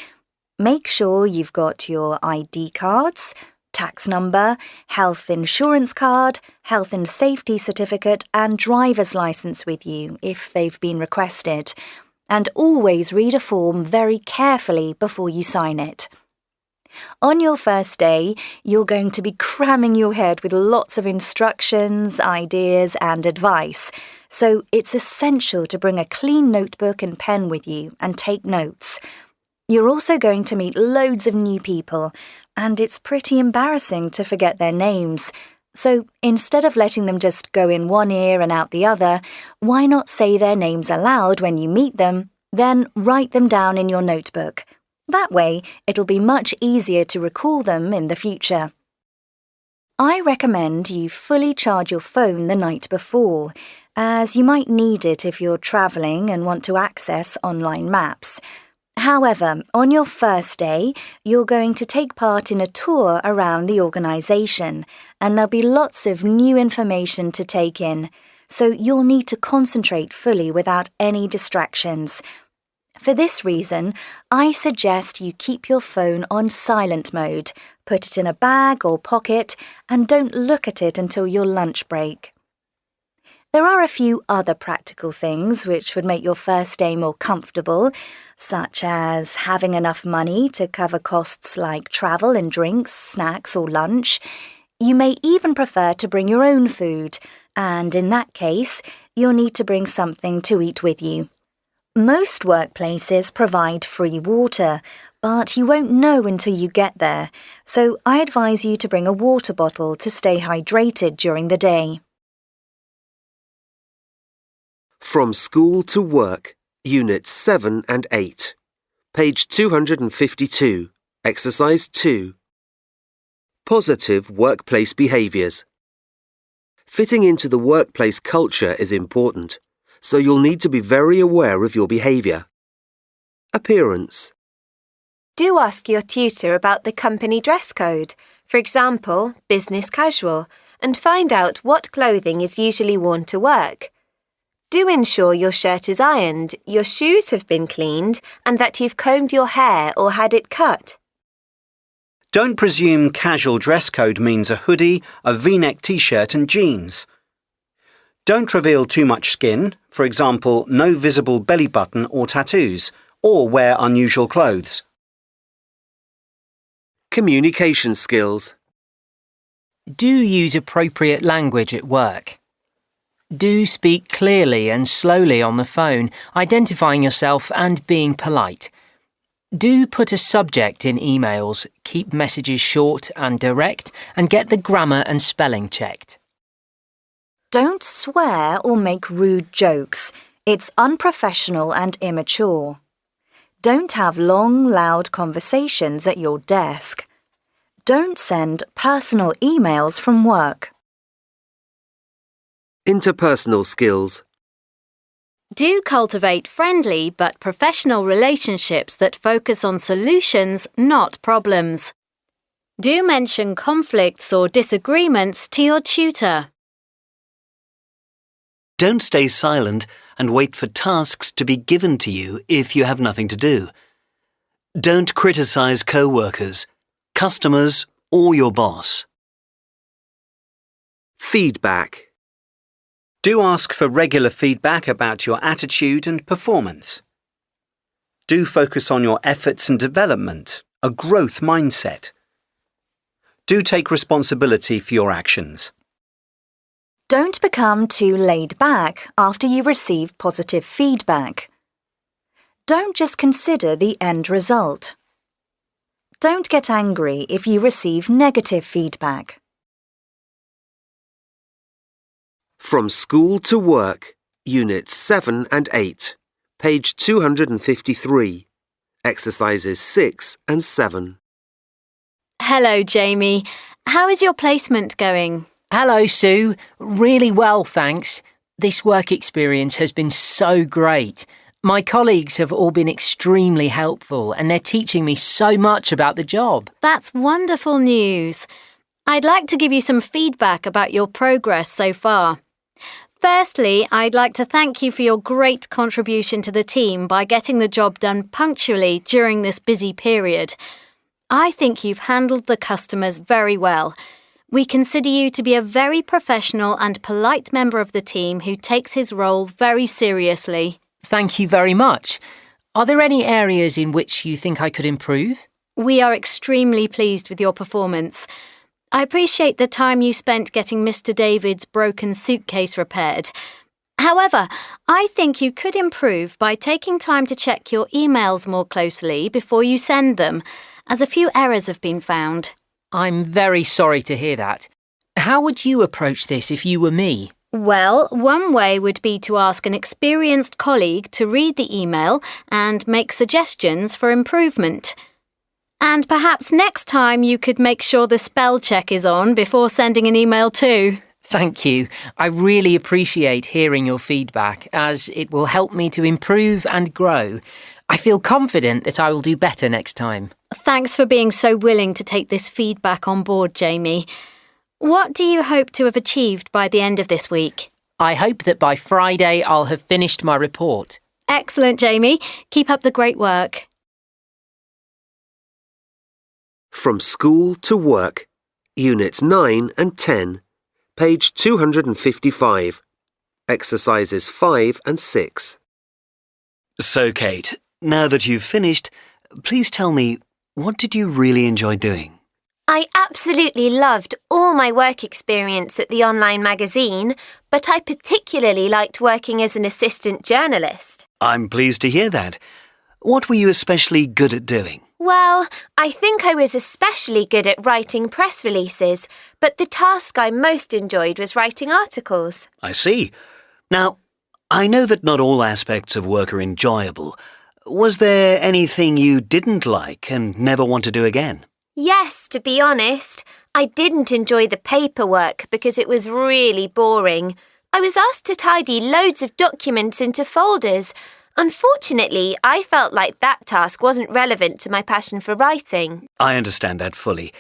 Make sure you've got your ID cards, tax number, health insurance card, health and safety certificate and driver's license with you if they've been requested. And always read a form very carefully before you sign it. On your first day, you're going to be cramming your head with lots of instructions, ideas and advice, so it's essential to bring a clean notebook and pen with you and take notes. You're also going to meet loads of new people, and it's pretty embarrassing to forget their names. So instead of letting them just go in one ear and out the other, why not say their names aloud when you meet them, then write them down in your notebook. That way, it'll be much easier to recall them in the future. I recommend you fully charge your phone the night before, as you might need it if you're travelling and want to access online maps. However, on your first day, you're going to take part in a tour around the organisation, and there'll be lots of new information to take in, so you'll need to concentrate fully without any distractions. For this reason, I suggest you keep your phone on silent mode, put it in a bag or pocket, and don't look at it until your lunch break. There are a few other practical things which would make your first day more comfortable, such as having enough money to cover costs like travel and drinks, snacks or lunch. You may even prefer to bring your own food, and in that case, you'll need to bring something to eat with you. Most workplaces provide free water, but you won't know until you get there, so I advise you to bring a water bottle to stay hydrated during the day. From School to Work, Units 7 and 8. Page 252, Exercise 2. Positive workplace behaviours. Fitting into the workplace culture is important, so you'll need to be very aware of your behaviour. Appearance. Do ask your tutor about the company dress code, for example, business casual, and find out what clothing is usually worn to work. Do ensure your shirt is ironed, your shoes have been cleaned, and that you've combed your hair or had it cut. Don't presume casual dress code means a hoodie, a V-neck t-shirt and jeans. Don't reveal too much skin, for example, no visible belly button or tattoos, or wear unusual clothes. Communication skills. Do use appropriate language at work. Do speak clearly and slowly on the phone, identifying yourself and being polite. Do put a subject in emails, keep messages short and direct, and get the grammar and spelling checked. Don't swear or make rude jokes. It's unprofessional and immature. Don't have long, loud conversations at your desk. Don't send personal emails from work. Interpersonal skills. Do cultivate friendly but professional relationships that focus on solutions, not problems. Do mention conflicts or disagreements to your tutor. Don't stay silent and wait for tasks to be given to you if you have nothing to do. Don't criticise co-workers, customers, or your boss. Feedback. Do ask for regular feedback about your attitude and performance. Do focus on your efforts and development, a growth mindset. Do take responsibility for your actions. Don't become too laid back after you receive positive feedback. Don't just consider the end result. Don't get angry if you receive negative feedback. From School to Work, Units 7 and 8. Page 253. Exercises 6 and 7. Hello, Jamie. How is your placement going? Hello, Sue. Really well, thanks. This work experience has been so great. My colleagues have all been extremely helpful and they're teaching me so much about the job. That's wonderful news. I'd like to give you some feedback about your progress so far. Firstly, I'd like to thank you for your great contribution to the team by getting the job done punctually during this busy period. I think you've handled the customers very well. We consider you to be a very professional and polite member of the team who takes his role very seriously. Thank you very much. Are there any areas in which you think I could improve? We are extremely pleased with your performance. I appreciate the time you spent getting Mr. David's broken suitcase repaired. However, I think you could improve by taking time to check your emails more closely before you send them, as a few errors have been found. I'm very sorry to hear that. How would you approach this if you were me? Well, one way would be to ask an experienced colleague to read the email and make suggestions for improvement. And perhaps next time you could make sure the spell check is on before sending an email too. Thank you. I really appreciate hearing your feedback, as it will help me to improve and grow. I feel confident that I will do better next time. Thanks for being so willing to take this feedback on board, Jamie. What do you hope to have achieved by the end of this week? I hope that by Friday I'll have finished my report. Excellent, Jamie. Keep up the great work. From School to Work, Units 9 and 10. Page 255. Exercises 5 and 6. So, Kate, now that you've finished, please tell me, what did you really enjoy doing? I absolutely loved all my work experience at the online magazine, but I particularly liked working as an assistant journalist. I'm pleased to hear that. What were you especially good at doing? Well, I think I was especially good at writing press releases, but the task I most enjoyed was writing articles. I see. Now, I know that not all aspects of work are enjoyable. Was there anything you didn't like and never want to do again? Yes, to be honest, I didn't enjoy the paperwork because it was really boring. I was asked to tidy loads of documents into folders. Unfortunately, I felt like that task wasn't relevant to my passion for writing. I understand that fully.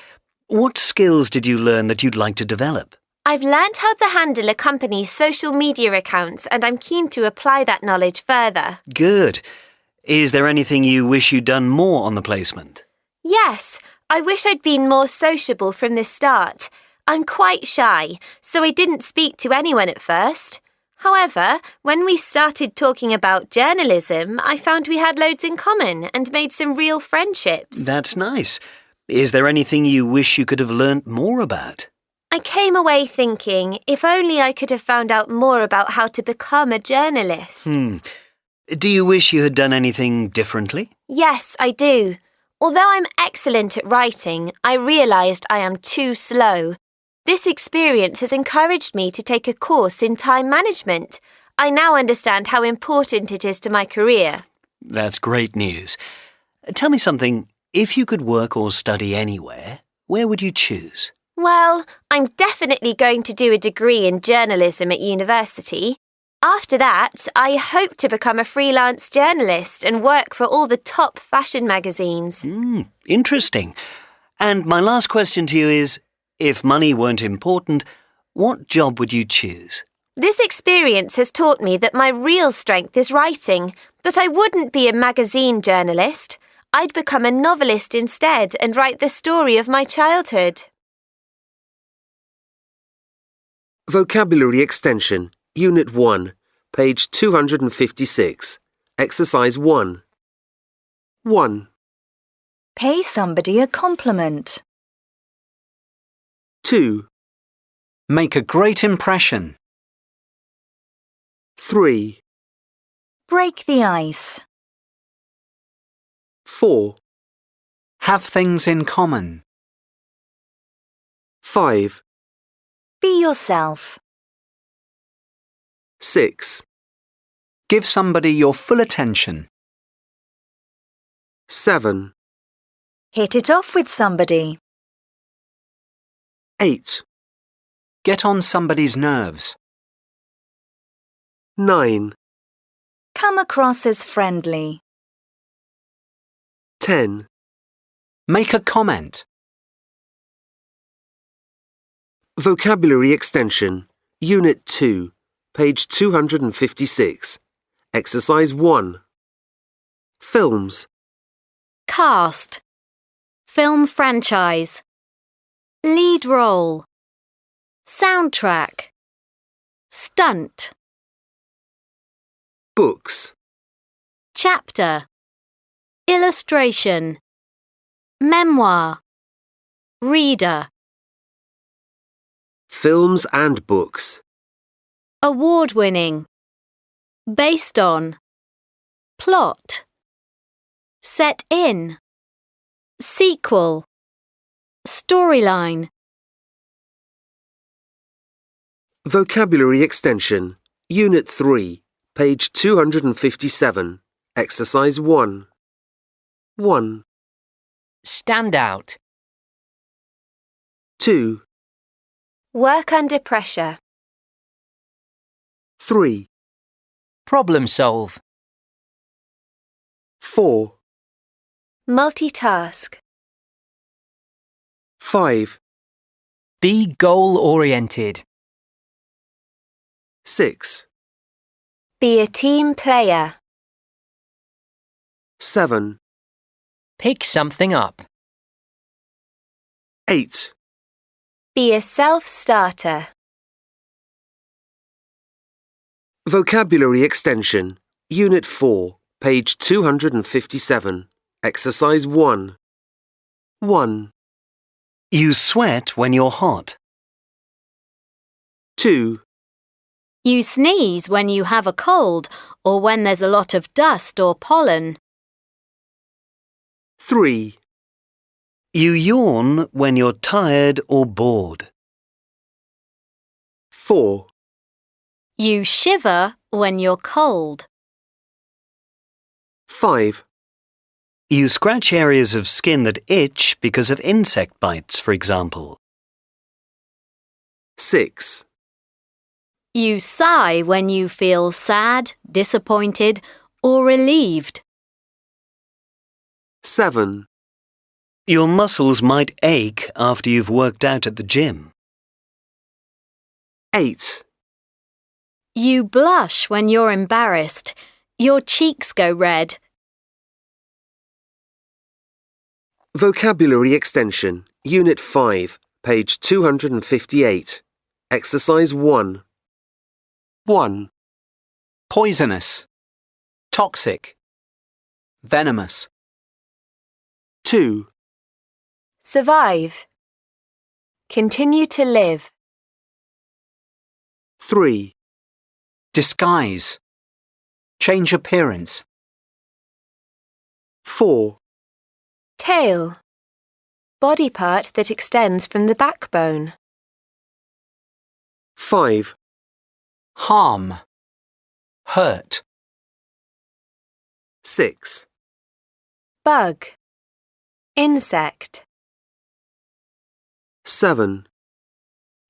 What skills did you learn that you'd like to develop? I've learnt how to handle a company's social media accounts, and I'm keen to apply that knowledge further. Good. Is there anything you wish you'd done more on the placement? Yes, I wish I'd been more sociable from the start. I'm quite shy, so I didn't speak to anyone at first. However, when we started talking about journalism, I found we had loads in common and made some real friendships. That's nice. Is there anything you wish you could have learnt more about? I came away thinking if only I could have found out more about how to become a journalist. Do you wish you had done anything differently? Yes, I do. Although I'm excellent at writing, I realised I am too slow. This experience has encouraged me to take a course in time management. I now understand how important it is to my career. That's great news. Tell me something. If you could work or study anywhere, where would you choose? Well, I'm definitely going to do a degree in journalism at university. After that, I hope to become a freelance journalist and work for all the top fashion magazines. Interesting. And my last question to you is, if money weren't important, what job would you choose? This experience has taught me that my real strength is writing, but I wouldn't be a magazine journalist. I'd become a novelist instead and write the story of my childhood. Vocabulary Extension, Unit 1, page 256. Exercise 1. 1, Pay somebody a compliment. 2, Make a great impression. 3, Break the ice. 4, Have things in common. 5, Be yourself. 6, Give somebody your full attention. 7, Hit it off with somebody. 8, Get on somebody's nerves. 9, Come across as friendly. 10. Make a comment. Vocabulary Extension, Unit 2, page 256. Exercise 1. Films, Cast. Film franchise. Lead role. Soundtrack. Stunt. books, Chapter. Illustration. Memoir. Reader. films and books, Award-winning. Based on. Plot. Set in. Sequel. Storyline. Vocabulary Extension, Unit 3, page 257. Exercise 1. 1, Stand out. 2, Work under pressure. 3, Problem solve. 4, Multitask. 5, Be goal-oriented. 6, Be a team player. 7, Pick something up. 8. Be a self-starter. Vocabulary Extension, Unit 4, page 257, Exercise 1. 1, You sweat when you're hot. 2, You sneeze when you have a cold or when there's a lot of dust or pollen. 3, You yawn when you're tired or bored. 4, You shiver when you're cold. 5, You scratch areas of skin that itch because of insect bites, for example. 6, You sigh when you feel sad, disappointed, or relieved. 7, Your muscles might ache after you've worked out at the gym. 8, You blush when you're embarrassed. Your cheeks go red. Vocabulary Extension, Unit 5, page 258, Exercise 1. 1, Poisonous. Toxic. Venomous. 2, Survive. Continue to live. 3, Disguise. Change appearance. 4, Tail. Body part that extends from the backbone. 5, Harm. Hurt. 6, Bug. Insect. 7,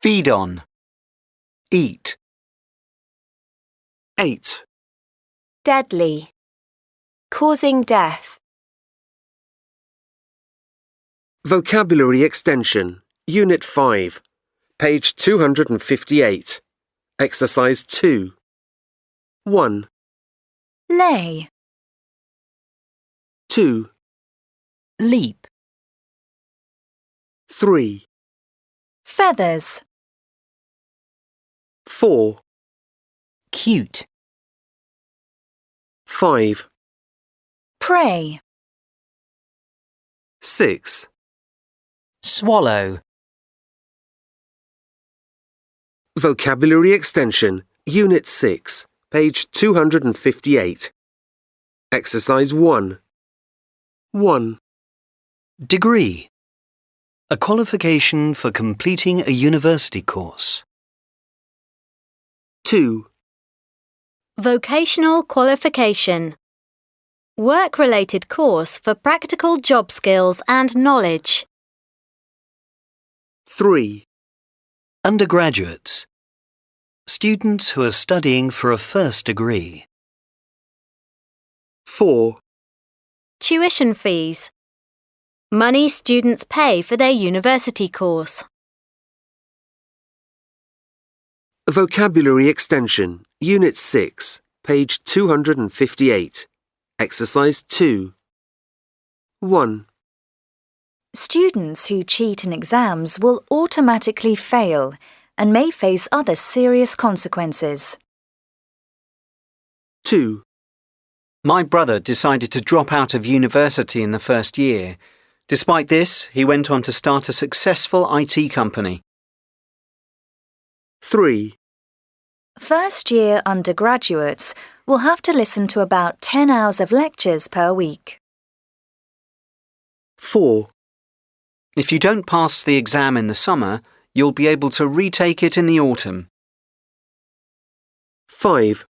Feed on. Eat. 8, Deadly. Causing death. Vocabulary Extension, Unit 5, page 258, Exercise 2. 1, Lay. 2, Leap. 3, Feathers. 4, Cute. 5, Pray. 6, Swallow. Vocabulary Extension, Unit 6, page 258, Exercise 1. 1, Degree. A qualification for completing a university course. 2, Vocational qualification. Work-related course for practical job skills and knowledge. 3, Undergraduates. Students who are studying for a first degree. 4, Tuition fees. Money students pay for their university course. Vocabulary Extension, Unit 6, page 258, Exercise 2. 1, Students who cheat in exams will automatically fail and may face other serious consequences. 2, My brother decided to drop out of university in the first year. Despite this, he went on to start a successful IT company. 3, First-year undergraduates will have to listen to about 10 hours of lectures per week. 4, If you don't pass the exam in the summer, you'll be able to retake it in the autumn. 5,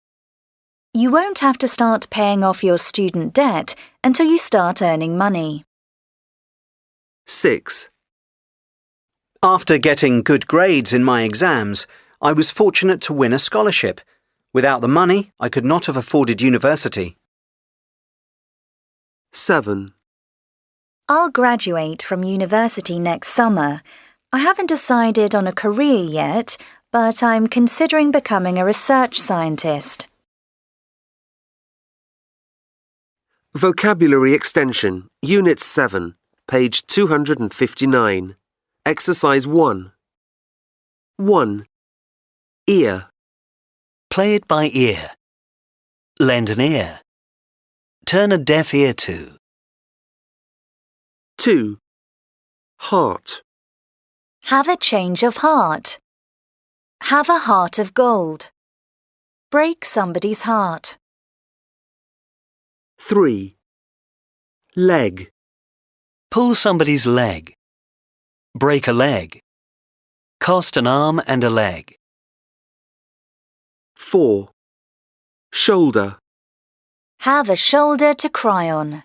You won't have to start paying off your student debt until you start earning money. 6, After getting good grades in my exams, I was fortunate to win a scholarship. Without the money, I could not have afforded university. 7, I'll graduate from university next summer. I haven't decided on a career yet, but I'm considering becoming a research scientist. Vocabulary Extension, Unit 7, page 259, Exercise 1. 1, Ear. Play it by ear. Lend an ear. Turn a deaf ear to. 2. Heart. Have a change of heart. Have a heart of gold. Break somebody's heart. 3. Leg. Pull somebody's leg. Break a leg. Cost an arm and a leg. 4. Shoulder. Have a shoulder to cry on.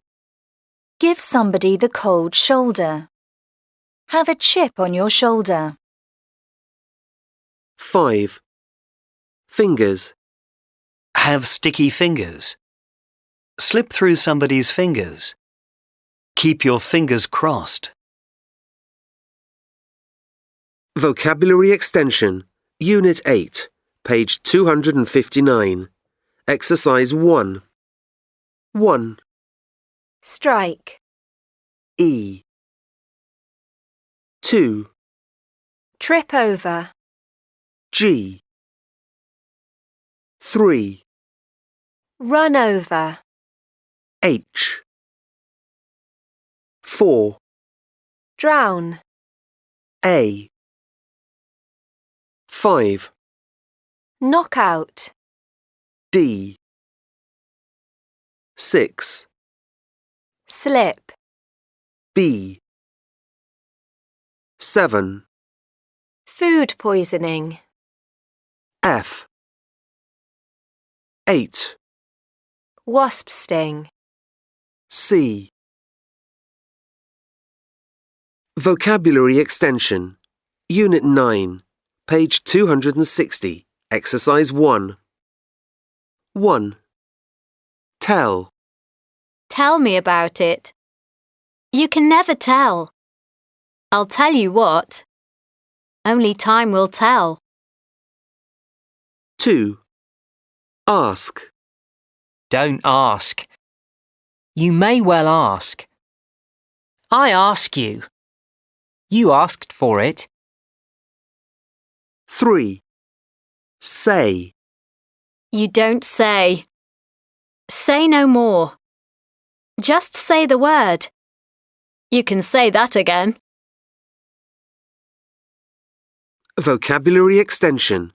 Give somebody the cold shoulder. Have a chip on your shoulder. 5. Fingers. Have sticky fingers. Slip through somebody's fingers. Keep your fingers crossed. Vocabulary Extension, Unit 8, page 259. Exercise 1. 1. Strike. E. 2. Trip over. G. 3. Run over. H. 4. Drown. A. 5. Knock out. D. 6. Slip. B. 7. Food poisoning. F. 8. Wasp sting. C. Vocabulary Extension, Unit 9, page 260, Exercise 1. 1. Tell. Tell me about it. You can never tell. I'll tell you what. Only time will tell. 2. Ask. Don't ask. You may well ask. I ask you. You asked for it. 3. Say. You don't say. Say no more. Just say the word. You can say that again. Vocabulary Extension,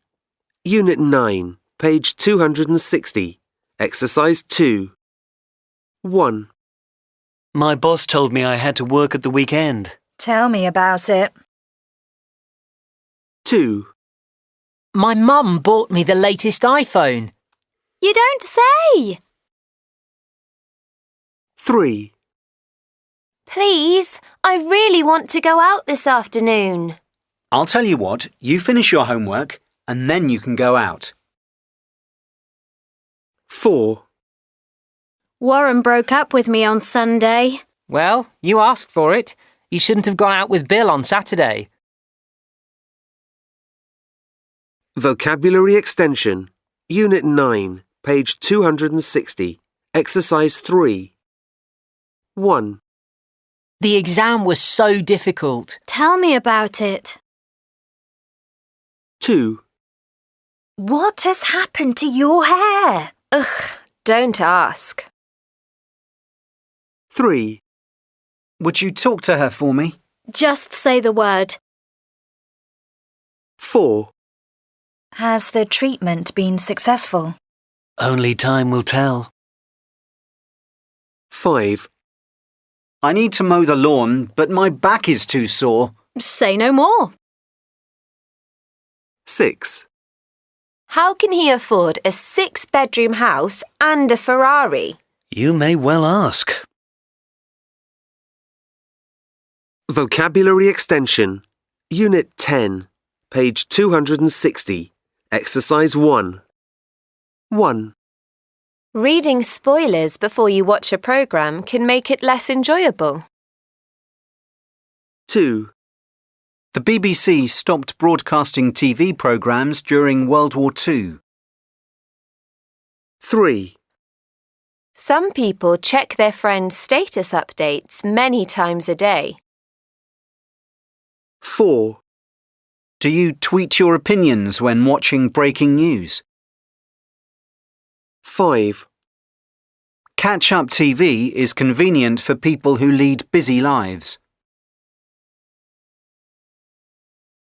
Unit 9, page 260, Exercise 2. 1. My boss told me I had to work at the weekend. Tell me about it. 2. My mum bought me the latest iPhone. You don't say. 3. Please, I really want to go out this afternoon. I'll tell you what, you finish your homework and then you can go out. 4. Warren broke up with me on Sunday. Well, you asked for it. You shouldn't have gone out with Bill on Saturday. Vocabulary Extension, Unit 9, page 260, Exercise 3. 1. The exam was so difficult. Tell me about it. 2. What has happened to your hair? Ugh, don't ask. 3. Would you talk to her for me? Just say the word. 4. Has the treatment been successful? Only time will tell. 5. I need to mow the lawn, but my back is too sore. Say no more. 6. How can he afford a 6-bedroom house and a Ferrari? You may well ask. Vocabulary Extension, Unit 10, page 260, Exercise 1. 1. Reading spoilers before you watch a programme can make it less enjoyable. 2. The BBC stopped broadcasting TV programmes during World War II. 3. Some people check their friends' status updates many times a day. 4. Do you tweet your opinions when watching breaking news? 5. Catch-up TV is convenient for people who lead busy lives.